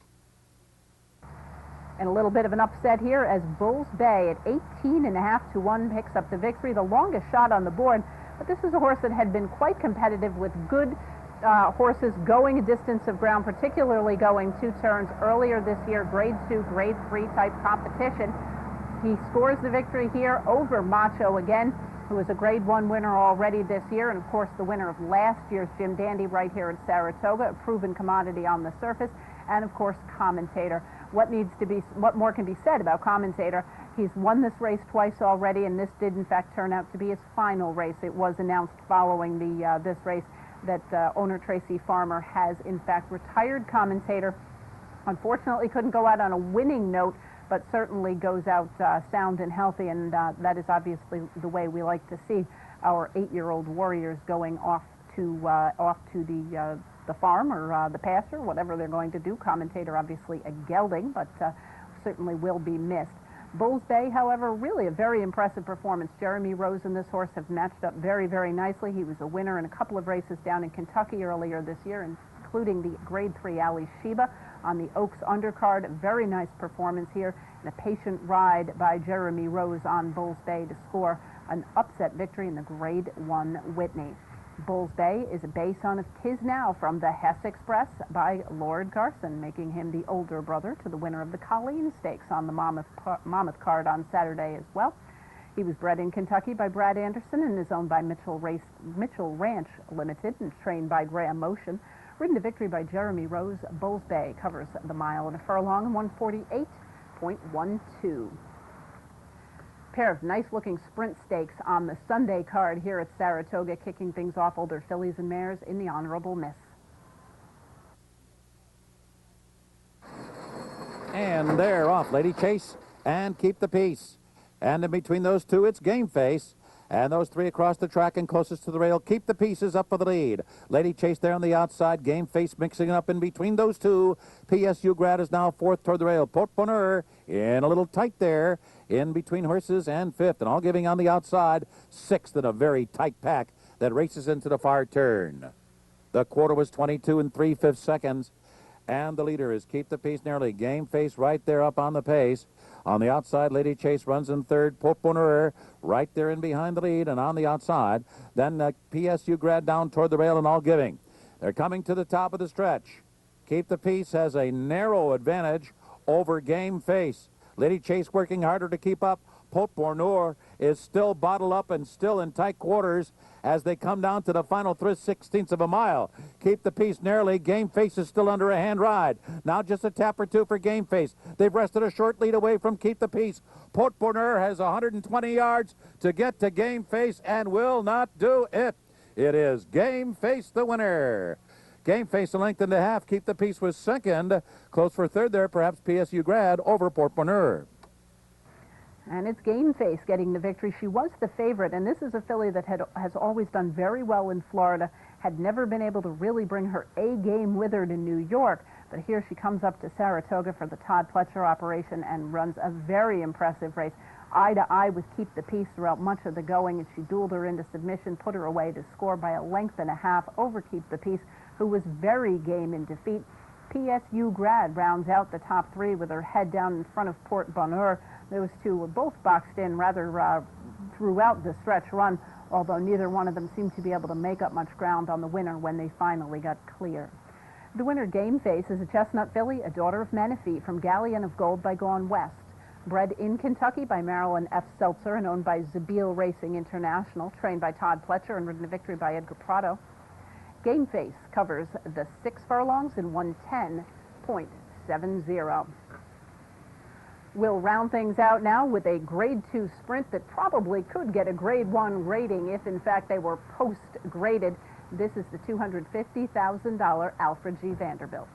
And a little bit of an upset here as Bulls Bay at 18.5 to 1 picks up the victory, the longest shot on the board. But this is a horse that had been quite competitive with good horses going a distance of ground, particularly going 2 turns earlier this year, grade 2, grade 3 type competition. He scores the victory here over Macho again, who is a grade 1 winner already this year, and of course the winner of last year's Jim Dandy right here at Saratoga, a proven commodity on the surface, and of course Commentator. What more can be said about Commentator? He's won this race twice already, and this did in fact turn out to be his final race. It was announced following this race that owner Tracy Farmer has in fact retired Commentator. Unfortunately couldn't go out on a winning note, but certainly goes out sound and healthy, and that is obviously the way we like to see our 8-year-old warriors going off to the farm or the pasture, whatever they're going to do. Commentator obviously a gelding, but certainly will be missed. Bulls Bay, however, really a very impressive performance. Jeremy Rose and this horse have matched up very, very nicely. He was a winner in a couple of races down in Kentucky earlier this year, including the grade 3 Ali Sheba on the Oaks undercard. A very nice performance here, and a patient ride by Jeremy Rose on Bulls Bay to score an upset victory in the grade 1 Whitney. Bulls Bay is a bay son of Tis Now from the Hess Express by Lord Garson, making him the older brother to the winner of the Colleen Stakes on the Monmouth card on Saturday as well. He was bred in Kentucky by Brad Anderson and is owned by Mitchell Ranch Limited and trained by Graham Motion. Ridden to victory by Jeremy Rose, Bulls Bay covers the mile and a furlong in 148.12. Pair of nice-looking sprint stakes on the Sunday card here at Saratoga, kicking things off older fillies and mares in the Honorable Miss. And they're off, Lady Chase and Keep the Peace. And in between those two, it's Game Face. And those 3 across the track and closest to the rail. Keep the Pieces up for the lead. Lady Chase there on the outside. Game Face mixing up in between those two. PSU Grad is now 4th toward the rail. Port Bonheur in a little tight there in between horses and 5th. And all giving on the outside. 6th in a very tight pack that races into the far turn. The quarter was 22 3/5 seconds. And the leader is Keep the Peace nearly. Game Face right there up on the pace. On the outside, Lady Chase runs in 3rd. Port Bonheur right there in behind the lead and on the outside. Then PSU Grad down toward the rail and all giving. They're coming to the top of the stretch. Keep the Peace has a narrow advantage over Game Face. Lady Chase working harder to keep up. Port Bonheur is still bottled up and still in tight quarters as they come down to the final 3/16 of a mile. Keep the Peace narrowly. Game Face is still under a hand ride. Now just a tap or two for Game Face. They've rested a short lead away from Keep the Peace. Port Bonheur has 120 yards to get to Game Face and will not do it. It is Game Face the winner. Game Face a length and a half. Keep the Peace was second. Close for third there, perhaps PSU Grad over Port Bonheur. And it's Game Face getting the victory. She was the favorite, and this is a filly that has always done very well in Florida, had never been able to really bring her A game with her to New York. But here she comes up to Saratoga for the Todd Pletcher operation and runs a very impressive race. Eye to eye with Keep the Peace throughout much of the going, and she dueled her into submission, put her away to score by a length and a half over Keep the Peace, who was very game in defeat. PSU grad rounds out the top three with her head down in front of Port Bonheur. Those two were both boxed in rather throughout the stretch run, although neither one of them seemed to be able to make up much ground on the winner when they finally got clear. The winner, Game Face, is a chestnut filly, a daughter of Menifee, from Galleon of Gold by Gone West. Bred in Kentucky by Marilyn F. Seltzer and owned by Zabeel Racing International, trained by Todd Pletcher and ridden to victory by Edgar Prado. Game Face covers the 6 furlongs in 110.70. We'll round things out now with a Grade 2 sprint that probably could get a Grade 1 rating if, in fact, they were post-graded. This is the $250,000 Alfred G. Vanderbilt.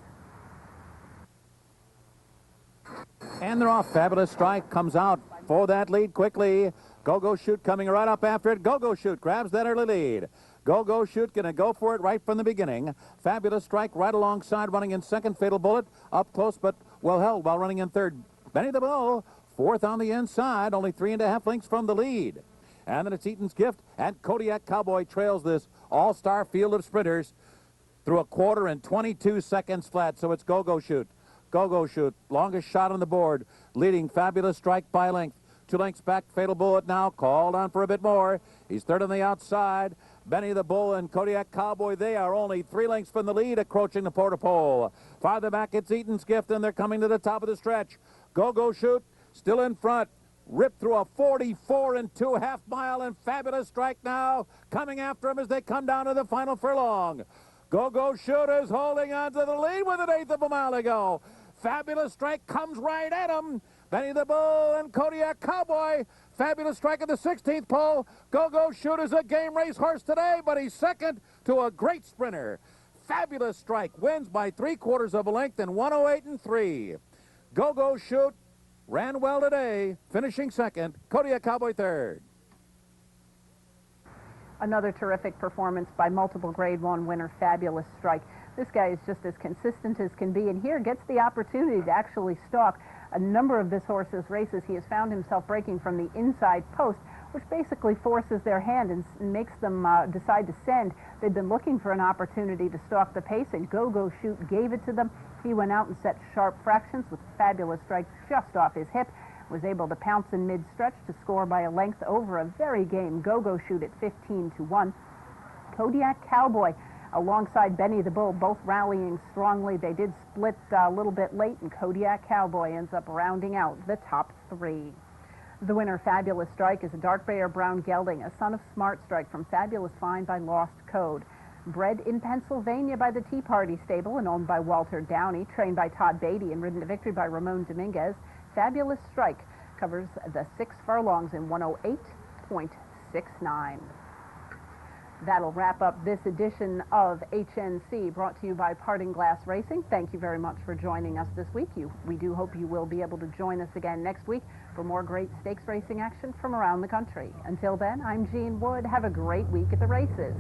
And they're off. Fabulous Strike comes out for that lead quickly. Go-Go Shoot coming right up after it. Go-Go Shoot grabs that early lead. Go-Go Shoot going to go for it right from the beginning. Fabulous Strike right alongside, running in second. Fatal Bullet up close but well held while running in third. Benny the Bull, fourth on the inside, only 3.5 lengths from the lead. And then it's Eaton's Gift, and Kodiak Cowboy trails this all-star field of sprinters through a quarter and 22 seconds flat. So it's Go-Go Shoot. Go-Go Shoot, longest shot on the board, leading Fabulous Strike by length. 2 lengths back, Fatal Bullet now called on for a bit more. He's third on the outside. Benny the Bull and Kodiak Cowboy, they are only 3 lengths from the lead, approaching the quarter pole. Farther back, it's Eaton's Gift, and they're coming to the top of the stretch. Go-Go Shoot still in front. Ripped through a 44.5 mile, and Fabulous Strike now coming after him as they come down to the final furlong. Go-Go Shoot is holding on to the lead with 1/8 of a mile to go. Fabulous Strike comes right at him. Benny the Bull and Kodiak Cowboy. Fabulous Strike at the 16th pole. Go-Go Shoot is a game race horse today, but he's second to a great sprinter. Fabulous Strike wins by 3/4 of a length in 1:08.3. Go-Go Shoot ran well today, finishing second. Kodiak Cowboy third. Another terrific performance by multiple Grade 1 winner Fabulous Strike. This guy is just as consistent as can be, and here gets the opportunity to actually stalk a number of this horse's races. He has found himself breaking from the inside post, which basically forces their hand and makes them decide to send. They've been looking for an opportunity to stalk the pace, and Go-Go Shoot gave it to them. He went out and set sharp fractions with Fabulous Strike just off his hip, was able to pounce in mid-stretch to score by a length over a very game Go-Go Shoot at 15-1. Kodiak Cowboy alongside Benny the Bull, both rallying strongly. They did split a little bit late, and Kodiak Cowboy ends up rounding out the top 3. The winner, Fabulous Strike, is a dark bay or brown gelding, a son of Smart Strike from Fabulous Find by Lost Code. Bred in Pennsylvania by the Tea Party Stable and owned by Walter Downey, trained by Todd Beatty and ridden to victory by Ramon Dominguez, Fabulous Strike covers the 6 furlongs in 108.69. That'll wrap up this edition of HNC, brought to you by Parting Glass Racing. Thank you very much for joining us this week. We do hope you will be able to join us again next week for more great stakes racing action from around the country. Until then, I'm Jean Wood. Have a great week at the races.